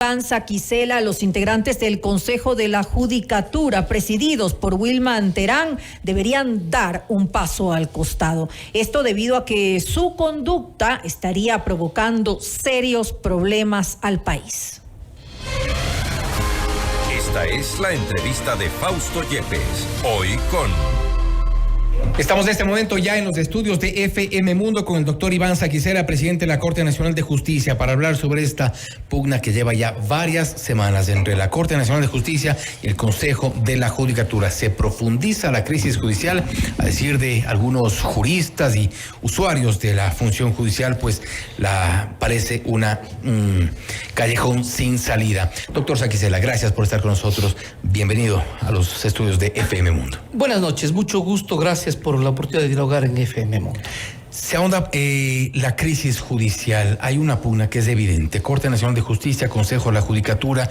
Panza Quisela, los integrantes del Consejo de la Judicatura, presididos por Wilman Terán, deberían dar un paso al costado. Esto debido a que su conducta estaría provocando serios problemas al país. Esta es la entrevista de Fausto Yepes, hoy con... Estamos en este momento ya en los estudios de FM Mundo con el doctor Ibanza Quisela, presidente de la Corte Nacional de Justicia, para hablar sobre esta pugna que lleva ya varias semanas entre la Corte Nacional de Justicia y el Consejo de la Judicatura. Se profundiza la crisis judicial, a decir de algunos juristas y usuarios de la función judicial, pues parece una callejón sin salida. Doctor Quisela, gracias por estar con nosotros. Bienvenido a los estudios de FM Mundo. Buenas noches, mucho gusto, gracias por la oportunidad de dialogar en FM Mundo. Se ahonda la crisis judicial. Hay una pugna que es evidente. Corte Nacional de Justicia, Consejo de la Judicatura,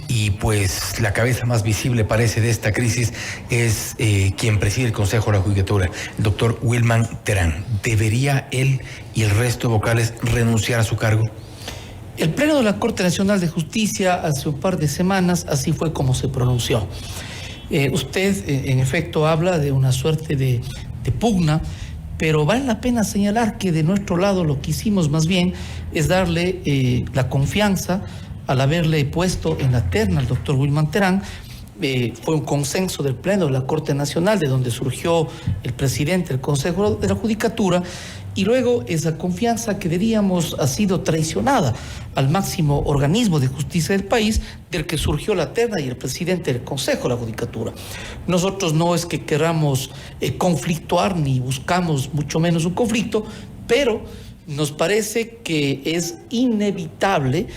y pues la cabeza más visible parece de esta crisis es quien preside el Consejo de la Judicatura, el doctor Wilman Terán. ¿Debería él y el resto de vocales renunciar a su cargo? El Pleno de la Corte Nacional de Justicia hace un par de semanas así fue como se pronunció. Usted, en efecto, habla de una suerte de pugna, pero vale la pena señalar que de nuestro lado lo que hicimos más bien es darle la confianza al haberle puesto en la terna al doctor Wilman Terán. Fue un consenso del Pleno de la Corte Nacional, de donde surgió el presidente del Consejo de la Judicatura, y luego esa confianza que diríamos ha sido traicionada al máximo organismo de justicia del país, del que surgió la terna y el presidente del Consejo de la Judicatura. Nosotros no es que queramos conflictuar, ni buscamos mucho menos un conflicto, pero nos parece que es inevitable,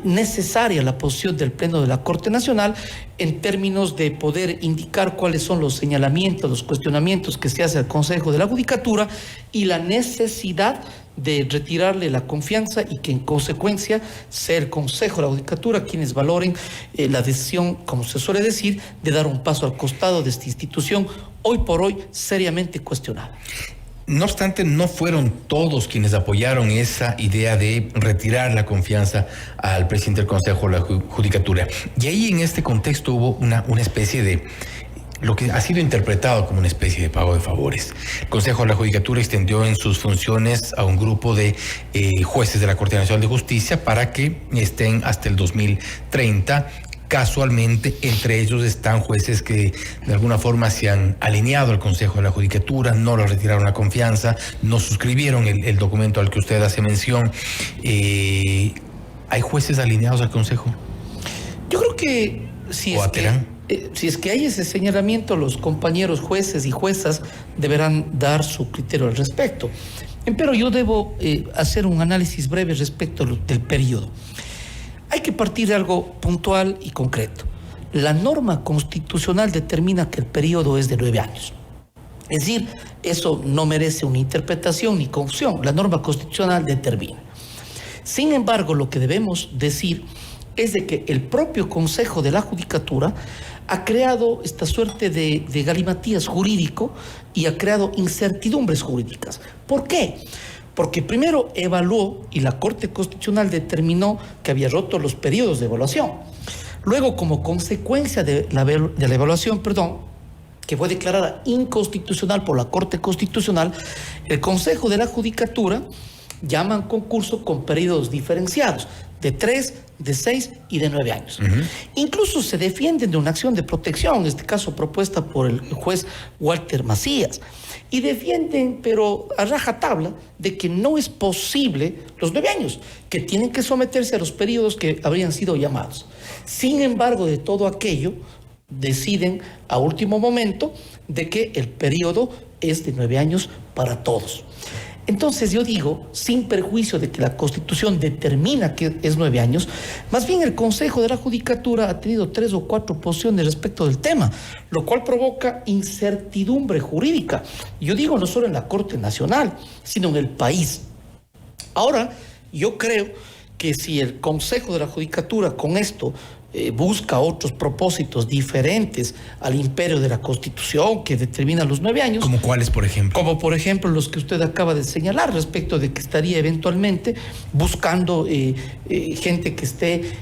necesaria la posición del Pleno de la Corte Nacional en términos de poder indicar cuáles son los señalamientos, los cuestionamientos que se hace al Consejo de la Judicatura y la necesidad de retirarle la confianza y que en consecuencia sea el Consejo de la Judicatura quienes valoren la decisión, como se suele decir, de dar un paso al costado de esta institución hoy por hoy seriamente cuestionada. No obstante, no fueron todos quienes apoyaron esa idea de retirar la confianza al presidente del Consejo de la Judicatura. Y ahí en este contexto hubo una especie de lo que ha sido interpretado como una especie de pago de favores. El Consejo de la Judicatura extendió en sus funciones a un grupo de jueces de la Corte Nacional de Justicia para que estén hasta el 2030. Casualmente, entre ellos están jueces que de alguna forma se han alineado al Consejo de la Judicatura, no le retiraron la confianza, no suscribieron el documento al que usted hace mención. ¿Hay jueces alineados al Consejo? Yo creo que si es que hay ese señalamiento, los compañeros jueces y juezas deberán dar su criterio al respecto. Pero yo debo hacer un análisis breve respecto del periodo. Hay que partir de algo puntual y concreto. La norma constitucional determina que el periodo es de 9 años. Es decir, eso no merece una interpretación ni confusión. La norma constitucional determina. Sin embargo, lo que debemos decir es de que el propio Consejo de la Judicatura ha creado esta suerte de galimatías jurídico y ha creado incertidumbres jurídicas. ¿Por qué? Porque primero evaluó y la Corte Constitucional determinó que había roto los periodos de evaluación. Luego, como consecuencia de la evaluación, que fue declarada inconstitucional por la Corte Constitucional, el Consejo de la Judicatura llama a concurso con periodos diferenciados, de 3, de 6 y de 9 años. Incluso se defienden de una acción de protección, en este caso propuesta por el juez Walter Macías, y defienden, pero a rajatabla, de que no es posible los 9 años, que tienen que someterse a los periodos que habrían sido llamados. Sin embargo, de todo aquello, deciden a último momento de que el periodo es de 9 años para todos. Entonces yo digo, sin perjuicio de que la Constitución determina que es 9 años, más bien el Consejo de la Judicatura ha tenido 3 o 4 posiciones respecto del tema, lo cual provoca incertidumbre jurídica. Yo digo no solo en la Corte Nacional, sino en el país. Ahora, yo creo que si el Consejo de la Judicatura con esto busca otros propósitos diferentes al imperio de la Constitución que determina los 9 años. ¿Como cuáles, por ejemplo? Como por ejemplo los que usted acaba de señalar respecto de que estaría eventualmente buscando gente que esté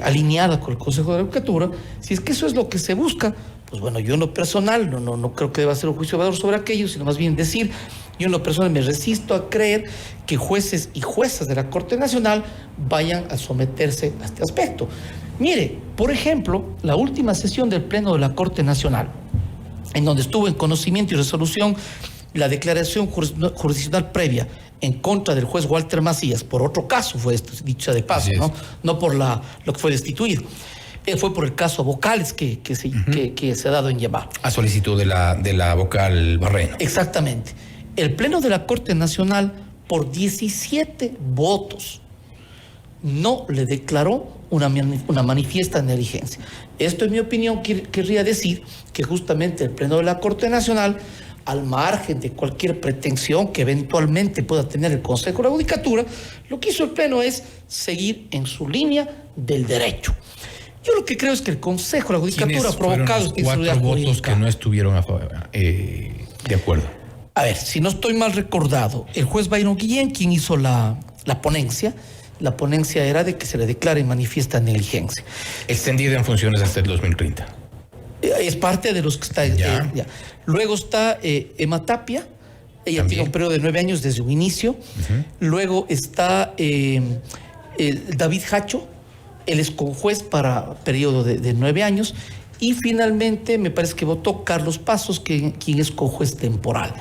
alineada con el Consejo de la Judicatura. Si es que eso es lo que se busca, pues bueno, yo en lo personal no creo que deba hacer un juicio de valor sobre aquello, sino más bien decir, yo en lo personal me resisto a creer que jueces y juezas de la Corte Nacional vayan a someterse a este aspecto. Mire, por ejemplo, la última sesión del Pleno de la Corte Nacional, en donde estuvo en conocimiento y resolución la declaración jurisdiccional previa en contra del juez Walter Macías, por otro caso fue esto, dicho de paso, no por lo que fue destituido. Fue por el caso Vocales que se ha dado en llamar. A solicitud de la vocal Barreno. Exactamente. El Pleno de la Corte Nacional, por 17 votos, no le declaró una manifiesta negligencia. Esto, en mi opinión, querría decir que justamente el Pleno de la Corte Nacional, al margen de cualquier pretensión que eventualmente pueda tener el Consejo de la Judicatura, lo que hizo el Pleno es seguir en su línea del derecho. Yo lo que creo es que el Consejo de la Judicatura ha provocado esta inseguridad jurídica. 4 votos que no estuvieron de acuerdo. A ver, si no estoy mal recordado, el juez Byron Guillén, quien hizo la ponencia era de que se le declare manifiesta negligencia. Extendida en funciones hasta el 2030. Es parte de los que está... ya. Luego está Emma Tapia, ella también tiene un periodo de 9 años desde un inicio. Luego está David Hacho, él es conjuez para periodo de 9 años. Y finalmente me parece que votó Carlos Pasos, quien es conjuez temporal.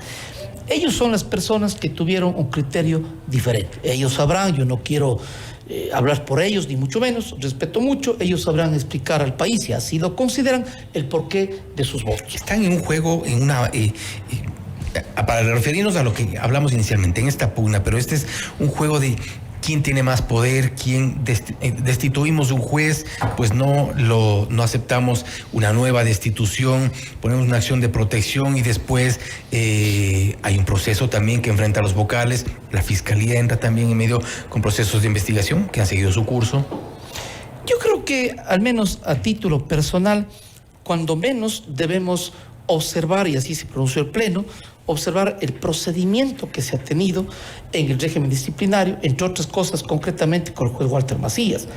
Ellos son las personas que tuvieron un criterio diferente. Ellos sabrán, yo no quiero hablar por ellos, ni mucho menos, respeto mucho, ellos sabrán explicar al país, si así lo consideran, el porqué de sus votos. Están en un juego, para referirnos a lo que hablamos inicialmente, en esta pugna, pero este es un juego de quién tiene más poder, quién destituimos un juez, pues no aceptamos una nueva destitución, ponemos una acción de protección y después hay un proceso también que enfrenta a los vocales, la fiscalía entra también en medio con procesos de investigación que han seguido su curso. Yo creo que, al menos a título personal, cuando menos debemos observar, y así se pronunció el Pleno, observar el procedimiento que se ha tenido en el régimen disciplinario, entre otras cosas, concretamente con el juez Walter Macías.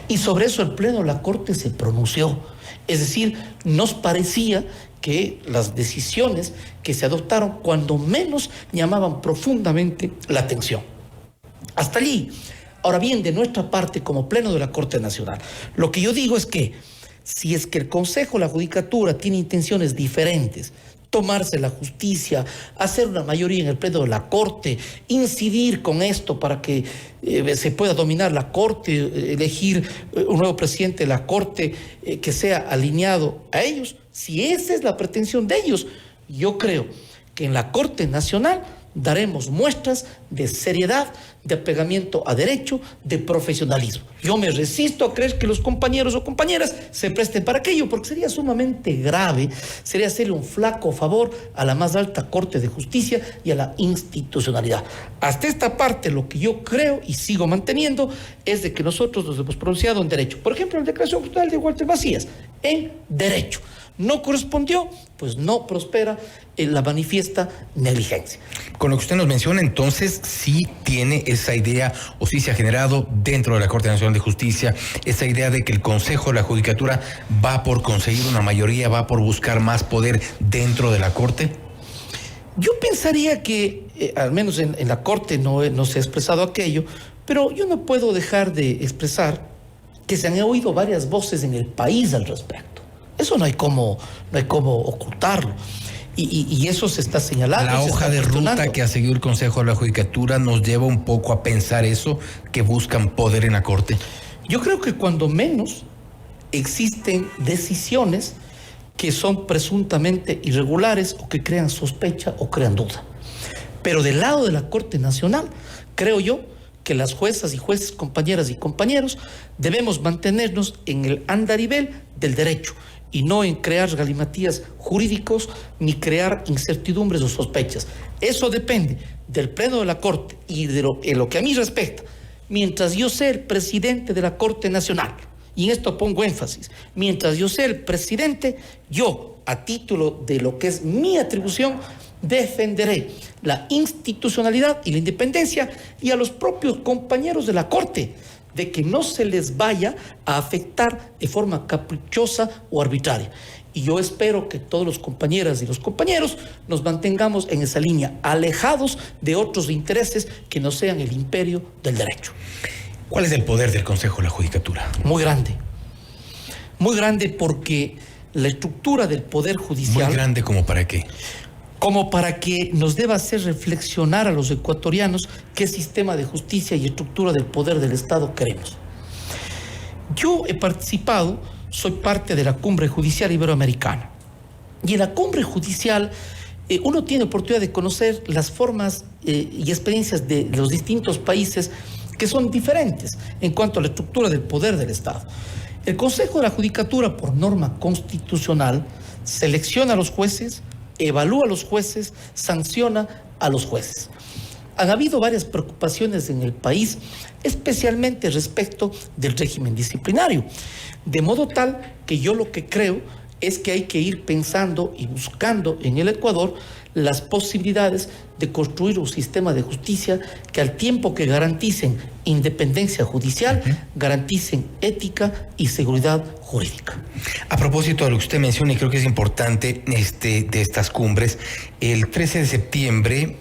Y sobre eso el Pleno de la Corte se pronunció. Es decir, nos parecía que las decisiones que se adoptaron, cuando menos, llamaban profundamente la atención. Hasta allí. Ahora bien, de nuestra parte, como Pleno de la Corte Nacional, lo que yo digo es que si es que el Consejo de la Judicatura tiene intenciones diferentes, tomarse la justicia, hacer una mayoría en el Pleno de la Corte, incidir con esto para que se pueda dominar la Corte, elegir un nuevo presidente de la Corte que sea alineado a ellos, si esa es la pretensión de ellos, yo creo que en la Corte Nacional daremos muestras de seriedad, de apegamiento a derecho, de profesionalismo. Yo me resisto a creer que los compañeros o compañeras se presten para aquello, porque sería sumamente grave, sería hacerle un flaco favor a la más alta Corte de Justicia y a la institucionalidad. Hasta esta parte, lo que yo creo y sigo manteniendo es de que nosotros nos hemos pronunciado en derecho. Por ejemplo, en la declaración judicial de Walter Macías, en derecho. No correspondió, pues no prospera la manifiesta negligencia. Con lo que usted nos menciona, entonces sí tiene esa idea, o sí se ha generado dentro de la Corte Nacional de Justicia, esa idea de que el Consejo de la Judicatura va por conseguir una mayoría, va por buscar más poder dentro de la Corte. Yo pensaría que, al menos en la Corte no se ha expresado aquello, pero yo no puedo dejar de expresar que se han oído varias voces en el país al respecto. Eso no hay cómo ocultarlo. Y eso se está señalando. La hoja de ruta que ha seguido el Consejo de la Judicatura nos lleva un poco a pensar eso, que buscan poder en la Corte. Yo creo que cuando menos existen decisiones que son presuntamente irregulares o que crean sospecha o crean duda. Pero del lado de la Corte Nacional, creo yo que las juezas y jueces, compañeras y compañeros, debemos mantenernos en el andarivel del derecho y no en crear galimatías jurídicos ni crear incertidumbres o sospechas. Eso depende del Pleno de la Corte y de lo que a mí respecta, mientras yo sea el presidente de la Corte Nacional, y en esto pongo énfasis, mientras yo sea el presidente, yo, a título de lo que es mi atribución, defenderé la institucionalidad y la independencia, y a los propios compañeros de la Corte, de que no se les vaya a afectar de forma caprichosa o arbitraria. Y yo espero que todos los compañeras y los compañeros nos mantengamos en esa línea, alejados de otros intereses que no sean el imperio del derecho. ¿Cuál es el poder del Consejo de la Judicatura? Muy grande. Muy grande porque la estructura del Poder Judicial... Muy grande, ¿como para qué? Como para que nos deba hacer reflexionar a los ecuatorianos qué sistema de justicia y estructura del poder del Estado queremos. Yo he participado, soy parte de la Cumbre Judicial Iberoamericana. Y en la Cumbre Judicial uno tiene oportunidad de conocer las formas y experiencias de los distintos países que son diferentes en cuanto a la estructura del poder del Estado. El Consejo de la Judicatura, por norma constitucional, selecciona a los jueces, evalúa a los jueces, sanciona a los jueces. Han habido varias preocupaciones en el país, especialmente respecto del régimen disciplinario, de modo tal que yo lo que creo es que hay que ir pensando y buscando en el Ecuador las posibilidades de construir un sistema de justicia que al tiempo que garanticen independencia judicial, garanticen ética y seguridad jurídica. A propósito de lo que usted menciona, y creo que es importante de estas cumbres, el 13 de septiembre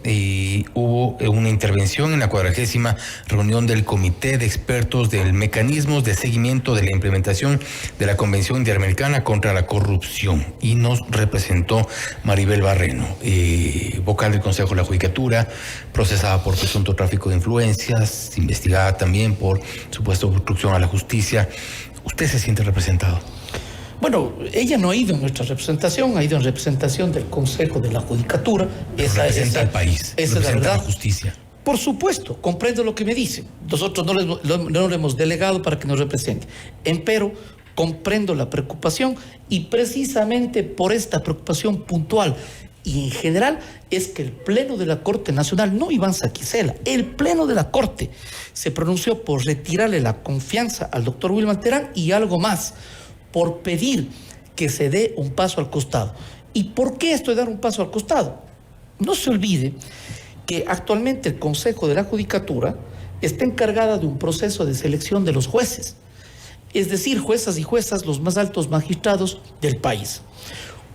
hubo una intervención en la 40ª reunión del Comité de Expertos del Mecanismos de Seguimiento de la Implementación de la Convención Interamericana contra la Corrupción, y nos representó Maribel Barreno, vocal del Consejo de la Judicatura, procesada por presunto tráfico de influencias, investigada también por supuesto obstrucción a la justicia. ¿Usted se siente representado? Bueno, ella no ha ido en nuestra representación, ha ido en representación del Consejo de la Judicatura. Representa al país, esa es la verdad. La justicia. Por supuesto, comprendo lo que me dicen. Nosotros no le hemos delegado para que nos represente. Empero, comprendo la preocupación, y precisamente por esta preocupación puntual y en general es que el Pleno de la Corte Nacional, no Iván Saquicela, el Pleno de la Corte se pronunció por retirarle la confianza al doctor Wilman Terán, y algo más, por pedir que se dé un paso al costado. ¿Y por qué esto de dar un paso al costado? No se olvide que actualmente el Consejo de la Judicatura está encargada de un proceso de selección de los jueces, es decir, juezas y juezas, los más altos magistrados del país.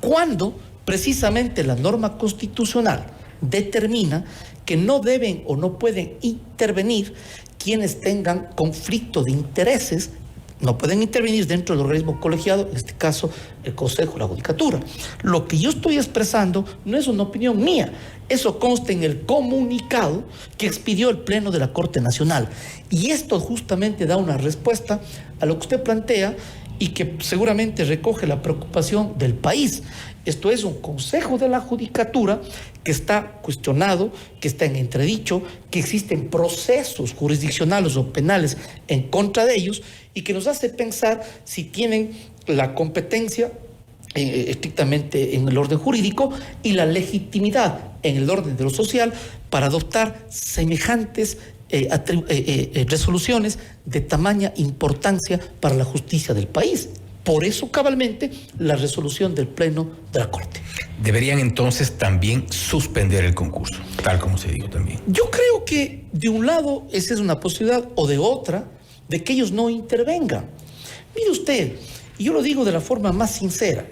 Cuando precisamente la norma constitucional determina que no deben o no pueden intervenir quienes tengan conflicto de intereses, no pueden intervenir dentro del organismo colegiado, en este caso el Consejo de la Judicatura. Lo que yo estoy expresando no es una opinión mía, eso consta en el comunicado que expidió el Pleno de la Corte Nacional. Y esto justamente da una respuesta a lo que usted plantea y que seguramente recoge la preocupación del país. Esto es un Consejo de la Judicatura que está cuestionado, que está en entredicho, que existen procesos jurisdiccionales o penales en contra de ellos, y que nos hace pensar si tienen la competencia estrictamente en el orden jurídico y la legitimidad en el orden de lo social para adoptar semejantes resoluciones de tamaña importancia para la justicia del país. Por eso, cabalmente, la resolución del Pleno de la Corte. Deberían entonces también suspender el concurso, tal como se dijo también. Yo creo que de un lado esa es una posibilidad, o de otra, de que ellos no intervengan. Mire usted, y yo lo digo de la forma más sincera,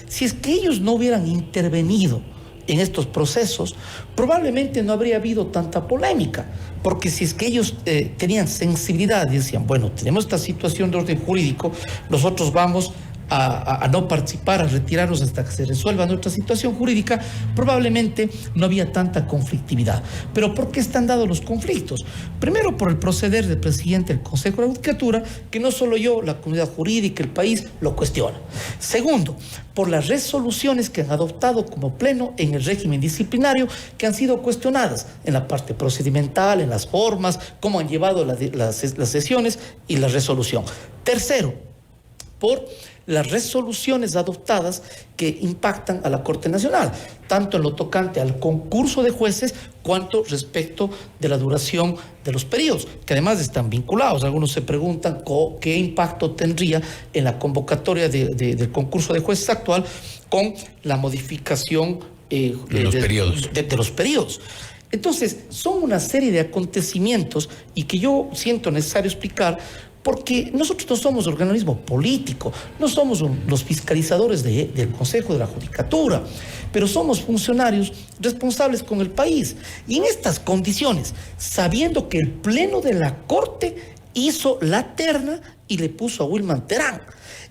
si es que ellos no hubieran intervenido en estos procesos, probablemente no habría habido tanta polémica, porque si es que ellos tenían sensibilidad y decían, bueno, tenemos esta situación de orden jurídico, nosotros vamos a no participar, a retirarnos hasta que se resuelva nuestra situación jurídica, probablemente no había tanta conflictividad. ¿Pero por qué están dados los conflictos? Primero, por el proceder del presidente del Consejo de la Judicatura, que no solo yo, la comunidad jurídica, el país, lo cuestiona. Segundo, por las resoluciones que han adoptado como pleno en el régimen disciplinario, que han sido cuestionadas en la parte procedimental, en las formas, cómo han llevado las sesiones y la resolución. Tercero, por las resoluciones adoptadas que impactan a la Corte Nacional, tanto en lo tocante al concurso de jueces cuanto respecto de la duración de los periodos, que además están vinculados. Algunos se preguntan qué impacto tendría en la convocatoria del concurso de jueces actual con la modificación de los periodos. De los periodos. Entonces, son una serie de acontecimientos y que yo siento necesario explicar, porque nosotros no somos organismo político, no somos los fiscalizadores del Consejo de la Judicatura, pero somos funcionarios responsables con el país. Y en estas condiciones, sabiendo que el Pleno de la Corte hizo la terna y le puso a Wilman Terán,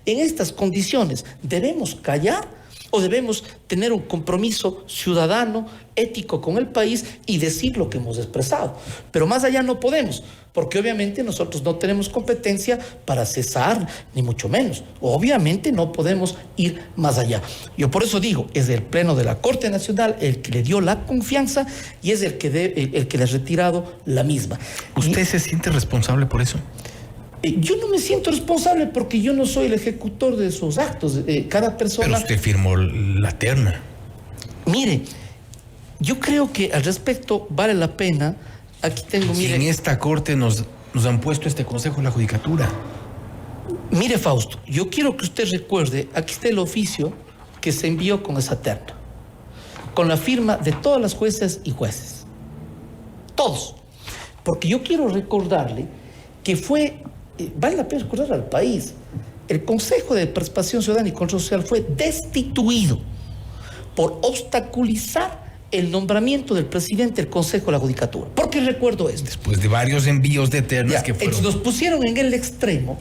en estas condiciones, ¿debemos callar o debemos tener un compromiso ciudadano, ético con el país y decir lo que hemos expresado? Pero más allá no podemos, porque obviamente nosotros no tenemos competencia para cesar, ni mucho menos. Obviamente no podemos ir más allá. Yo por eso digo, es el Pleno de la Corte Nacional el que le dio la confianza y es el que le ha retirado la misma. ¿Usted se siente responsable por eso? Yo no me siento responsable porque yo no soy el ejecutor de esos actos. Cada persona... Pero usted firmó la terna. Mire, yo creo que al respecto vale la pena. Aquí tengo, mire... En esta corte nos han puesto este Consejo de la Judicatura. Mire, Fausto, yo quiero que usted recuerde, aquí está el oficio que se envió con esa terna, con la firma de todas las jueces y jueces. Todos. Porque yo quiero recordarle que fue... vale la pena recordar al país, el Consejo de Participación Ciudadana y Control Social fue destituido por obstaculizar el nombramiento del presidente del Consejo de la Judicatura. ¿Por qué recuerdo esto? Después de varios envíos de ternas que fueron... Nos pusieron en el extremo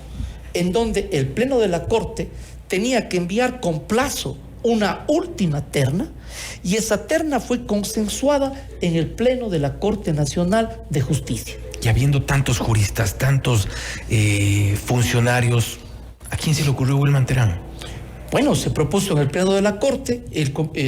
en donde el Pleno de la Corte tenía que enviar con plazo una última terna y esa terna fue consensuada en el Pleno de la Corte Nacional de Justicia. Y habiendo tantos juristas, tantos funcionarios, ¿a quién se le ocurrió Wilman Terán? Bueno, se propuso en el Pleno de la Corte,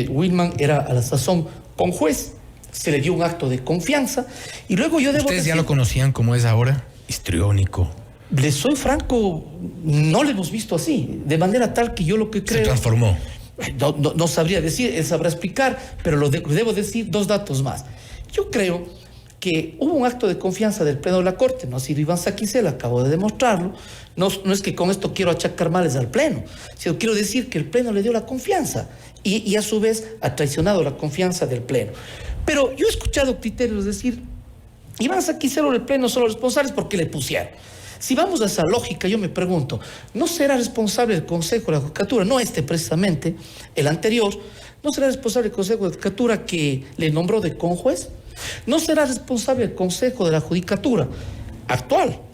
Wilman era a la sazón conjuez, se le dio un acto de confianza y luego yo debo ¿Ustedes ya lo conocían como es ahora? Histriónico. Les soy franco, no lo hemos visto así, de manera tal que yo lo que creo... Se transformó. No sabría decir, él sabrá explicar, pero debo decir dos datos más. Yo creo que hubo un acto de confianza del Pleno de la Corte, no ha sido Iván Saquicela, acabo de demostrarlo, no es que con esto quiero achacar males al Pleno, sino quiero decir que el Pleno le dio la confianza y a su vez ha traicionado la confianza del Pleno. Pero yo he escuchado criterios decir, Iván Saquicela o el Pleno son los responsables porque le pusieron. Si vamos a esa lógica, yo me pregunto, ¿no será responsable el Consejo de la Judicatura, no este precisamente, el anterior, no será responsable el Consejo de la Judicatura que le nombró de conjuez? ¿No será responsable el Consejo de la Judicatura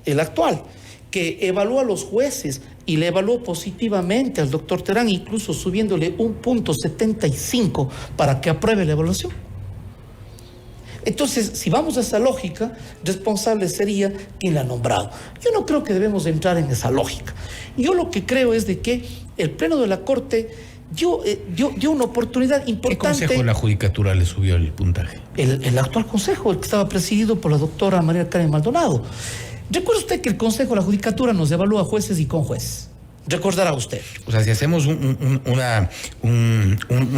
el actual, que evalúa a los jueces y le evaluó positivamente al doctor Terán, incluso subiéndole 1.75 para que apruebe la evaluación? Entonces, si vamos a esa lógica, responsable sería quien la ha nombrado. Yo no creo que debemos entrar en esa lógica. Yo lo que creo es de que el Pleno de la Corte dio una oportunidad importante. ¿Qué Consejo de la Judicatura le subió el puntaje? El actual Consejo, el que estaba presidido por la doctora María Karen Maldonado. ¿Recuerda usted que el Consejo de la Judicatura nos evalúa jueces y conjueces? Recordará usted. O sea, si hacemos un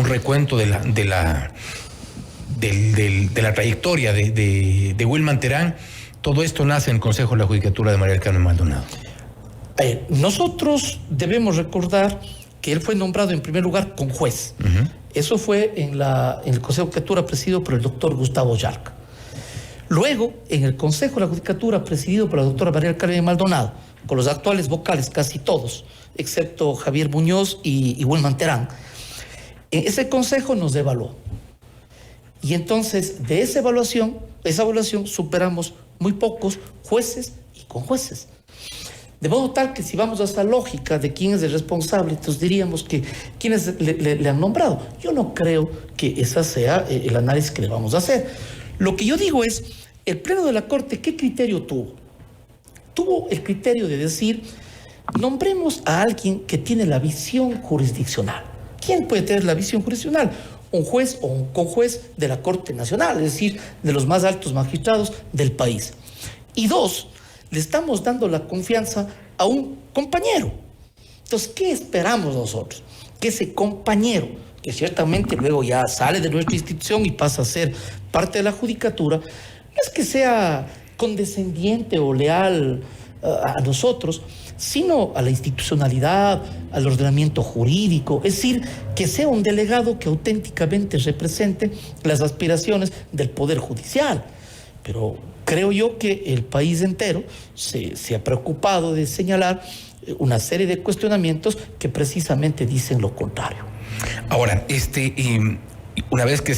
recuento de la trayectoria de Wilman Terán, todo esto nace en el Consejo de la Judicatura de María del Carmen Maldonado. Nosotros debemos recordar que él fue nombrado en primer lugar conjuez. Eso fue en el Consejo de Judicatura presidido por el doctor Gustavo Yarca. Luego, en el Consejo de la Judicatura presidido por la doctora María del Carmen Maldonado, con los actuales vocales casi todos, excepto Javier Muñoz y Wilman Terán, ese consejo nos evaluó. Y entonces, de esa evaluación superamos muy pocos jueces y conjueces. De modo tal que si vamos a esa lógica de quién es el responsable, entonces diríamos que quiénes le han nombrado. Yo no creo que ese sea el análisis que le vamos a hacer. Lo que yo digo es, el Pleno de la Corte, ¿qué criterio tuvo? Tuvo el criterio de decir, nombremos a alguien que tiene la visión jurisdiccional. ¿Quién puede tener la visión jurisdiccional? Un juez o un conjuez de la Corte Nacional, es decir, de los más altos magistrados del país. Y dos, le estamos dando la confianza a un compañero Entonces, ¿qué esperamos nosotros? Que ese compañero, que ciertamente luego ya sale de nuestra institución y pasa a ser parte de la judicatura, no es que sea condescendiente o leal a nosotros, sino a la institucionalidad, al ordenamiento jurídico, es decir, que sea un delegado que auténticamente represente las aspiraciones del Poder Judicial. Pero creo yo que el país entero se ha preocupado de señalar una serie de cuestionamientos que precisamente dicen lo contrario. Ahora, una vez que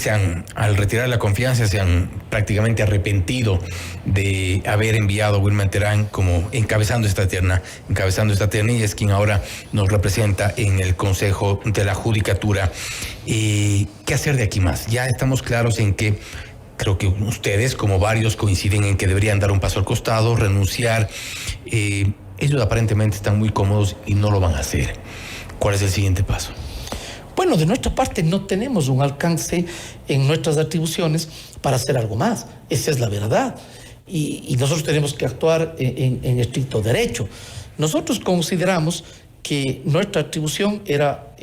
al retirar la confianza, se han prácticamente arrepentido de haber enviado a Wilman Terán como encabezando esta terna, y es quien ahora nos representa en el Consejo de la Judicatura. ¿Qué hacer de aquí más? Ya estamos claros en que creo que ustedes, como varios, coinciden en que deberían dar un paso al costado, renunciar. Ellos aparentemente están muy cómodos y no lo van a hacer. ¿Cuál es el siguiente paso? Bueno, de nuestra parte no tenemos un alcance en nuestras atribuciones para hacer algo más. Esa es la verdad. Y nosotros tenemos que actuar en estricto derecho. Nosotros consideramos que nuestra atribución era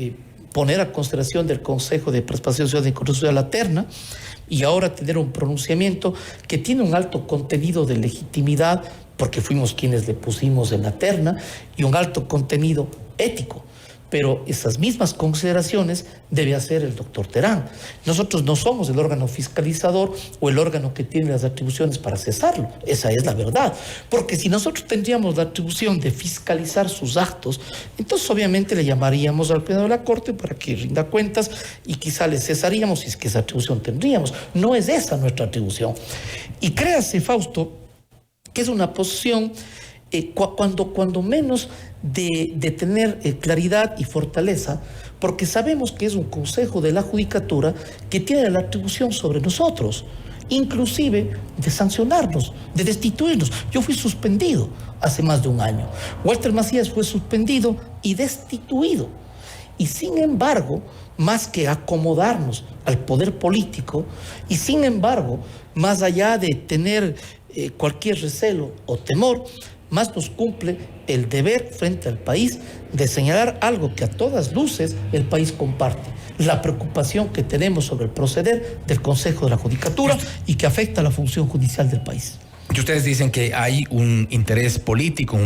poner a consideración del Consejo de Participación Ciudadana y Construcción de la terna, y ahora tener un pronunciamiento que tiene un alto contenido de legitimidad, porque fuimos quienes le pusimos en la terna, y un alto contenido ético. Pero esas mismas consideraciones debe hacer el doctor Terán. Nosotros no somos el órgano fiscalizador o el órgano que tiene las atribuciones para cesarlo. Esa es la verdad. Porque si nosotros tendríamos la atribución de fiscalizar sus actos, entonces obviamente le llamaríamos al Pleno de la Corte para que rinda cuentas y quizá le cesaríamos si es que esa atribución tendríamos. No es esa nuestra atribución. Y créase, Fausto, que es una posición cuando menos de tener claridad y fortaleza, porque sabemos que es un consejo de la judicatura que tiene la atribución sobre nosotros, inclusive de sancionarnos, de destituirnos. Yo fui suspendido hace más de un año. Walter Macías fue suspendido y destituido. Y sin embargo, más que acomodarnos al poder político, y sin embargo, más allá de tener cualquier recelo o temor, más nos cumple el deber frente al país de señalar algo que a todas luces el país comparte: la preocupación que tenemos sobre el proceder del Consejo de la Judicatura y que afecta a la función judicial del país. Y ustedes dicen que hay un interés político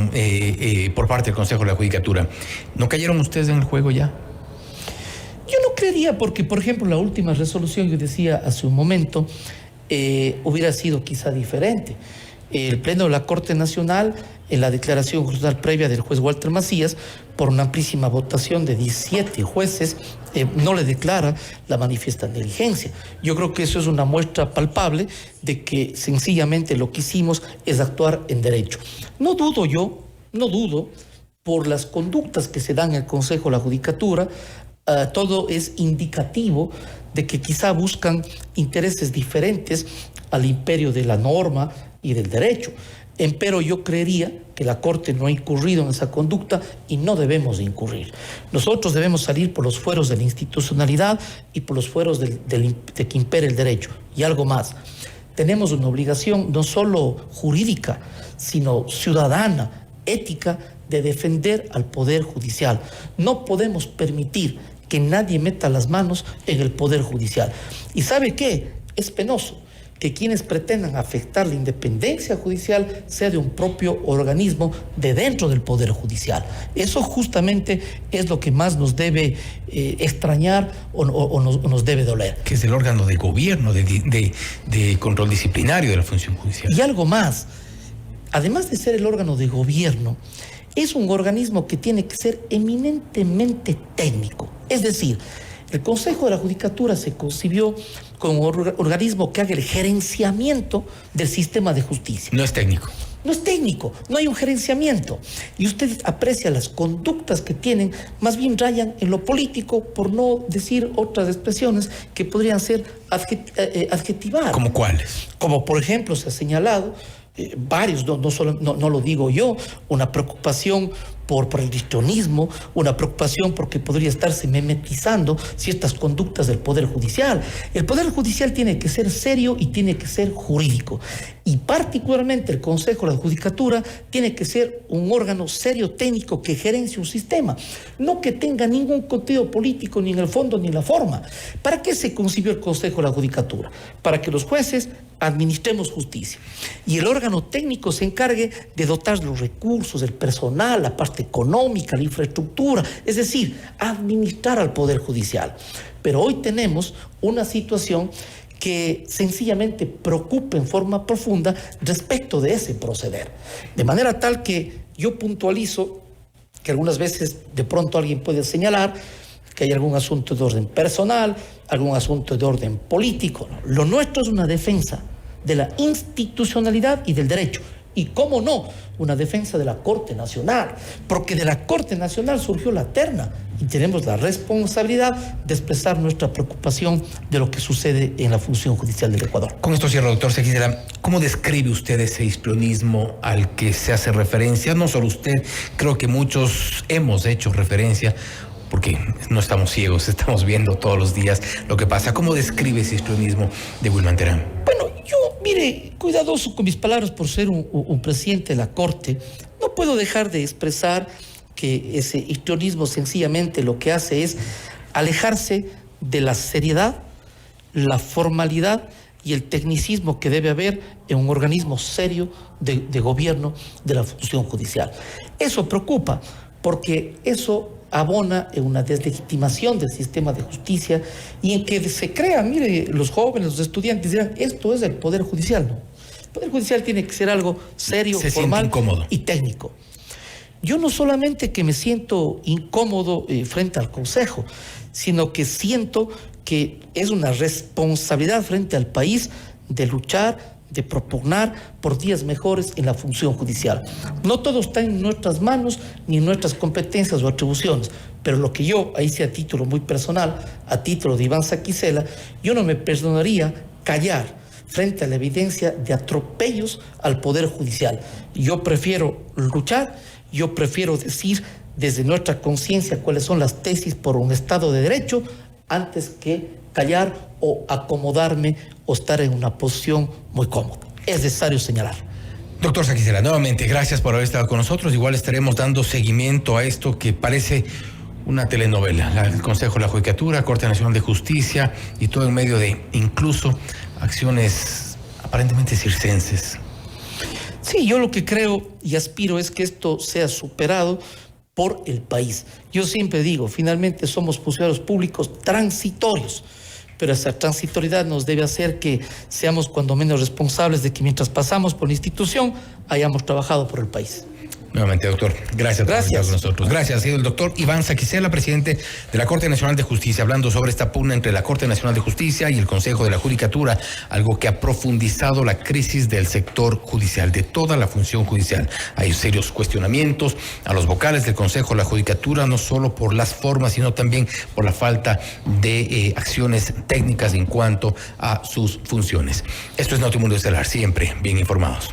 por parte del Consejo de la Judicatura. ¿No cayeron ustedes en el juego ya? Yo no creería, porque, por ejemplo, la última resolución, yo decía hace un momento, hubiera sido quizá diferente. El Pleno de la Corte Nacional, en la declaración judicial previa del juez Walter Macías, por una amplísima votación de 17 jueces, no le declara la manifiesta negligencia. Yo creo que eso es una muestra palpable de que sencillamente lo que hicimos es actuar en derecho. No dudo, por las conductas que se dan en el Consejo de la Judicatura, todo es indicativo de que quizá buscan intereses diferentes al imperio de la norma y del derecho. Empero yo creería que la Corte no ha incurrido en esa conducta y no debemos de incurrir. Nosotros debemos salir por los fueros de la institucionalidad y por los fueros de que impere el derecho. Y algo más, tenemos una obligación no solo jurídica, sino ciudadana, ética, de defender al Poder Judicial. No podemos permitir que nadie meta las manos en el Poder Judicial. ¿Y sabe qué? Es penoso que quienes pretendan afectar la independencia judicial sea de un propio organismo de dentro del Poder Judicial. Eso justamente es lo que más nos debe extrañar o nos debe doler. Que es el órgano de gobierno, de control disciplinario de la función judicial. Y algo más, además de ser el órgano de gobierno, es un organismo que tiene que ser eminentemente técnico. Es decir, el Consejo de la Judicatura se concibió como un organismo que haga el gerenciamiento del sistema de justicia. No es técnico. No es técnico, no hay un gerenciamiento. Y usted aprecia las conductas que tienen, más bien rayan en lo político, por no decir otras expresiones que podrían ser adjetivar. ¿Cómo cuáles? Como por ejemplo se ha señalado varios, no lo digo yo, una preocupación por el histrionismo, una preocupación porque podría estarse memetizando ciertas conductas del Poder Judicial. El Poder Judicial tiene que ser serio y tiene que ser jurídico. Y particularmente el Consejo de la Judicatura tiene que ser un órgano serio técnico que gerencie un sistema, no que tenga ningún contenido político ni en el fondo ni en la forma. ¿Para qué se concibió el Consejo de la Judicatura? Para que los jueces administremos justicia y el órgano técnico se encargue de dotar los recursos, el personal, la parte económica, la infraestructura, es decir, administrar al Poder Judicial. Pero hoy tenemos una situación que sencillamente preocupa en forma profunda respecto de ese proceder. De manera tal que yo puntualizo que algunas veces de pronto alguien puede señalar que hay algún asunto de orden personal, algún asunto de orden político. Lo nuestro es una defensa de la institucionalidad y del derecho. Y cómo no, una defensa de la Corte Nacional, porque de la Corte Nacional surgió la terna y tenemos la responsabilidad de expresar nuestra preocupación de lo que sucede en la función judicial del Ecuador. Con esto cierro, doctor Sequicela. ¿Cómo describe usted ese histrionismo al que se hace referencia? No solo usted, creo que muchos hemos hecho referencia, porque no estamos ciegos, estamos viendo todos los días lo que pasa. ¿Cómo describe ese histrionismo de Wilman Terán? Bueno, yo, mire, cuidadoso con mis palabras por ser un presidente de la Corte, no puedo dejar de expresar que ese histrionismo sencillamente lo que hace es alejarse de la seriedad, la formalidad y el tecnicismo que debe haber en un organismo serio de gobierno de la función judicial. Eso preocupa, porque eso abona en una deslegitimación del sistema de justicia y en que se crean, mire, los jóvenes, los estudiantes dirán, esto es el Poder Judicial, ¿no? El Poder Judicial tiene que ser algo serio, formal y técnico. Yo no solamente que me siento incómodo frente al Consejo, sino que siento que es una responsabilidad frente al país de luchar, de propugnar por días mejores en la función judicial. No todo está en nuestras manos ni en nuestras competencias o atribuciones, pero lo que yo, ahí sí a título muy personal, a título de Iván Saquicela, yo no me perdonaría callar frente a la evidencia de atropellos al Poder Judicial. Yo prefiero luchar, yo prefiero decir desde nuestra conciencia cuáles son las tesis por un Estado de Derecho, antes que callar o acomodarme o estar en una posición muy cómoda. Es necesario señalar. Doctor Saquicela, nuevamente, gracias por haber estado con nosotros. Igual estaremos dando seguimiento a esto que parece una telenovela. El Consejo de la Judicatura, Corte Nacional de Justicia y todo en medio de incluso acciones aparentemente circenses. Sí, yo lo que creo y aspiro es que esto sea superado por el país. Yo siempre digo, finalmente somos funcionarios públicos transitorios, pero esa transitoriedad nos debe hacer que seamos cuando menos responsables de que mientras pasamos por la institución hayamos trabajado por el país. Nuevamente, doctor, gracias por estar con nosotros. Gracias. Ha sido el doctor Iván Saquicela, presidente de la Corte Nacional de Justicia, hablando sobre esta pugna entre la Corte Nacional de Justicia y el Consejo de la Judicatura, algo que ha profundizado la crisis del sector judicial, de toda la función judicial. Hay serios cuestionamientos a los vocales del Consejo de la Judicatura, no solo por las formas, sino también por la falta de acciones técnicas en cuanto a sus funciones. Esto es Notimundo Estelar, siempre bien informados.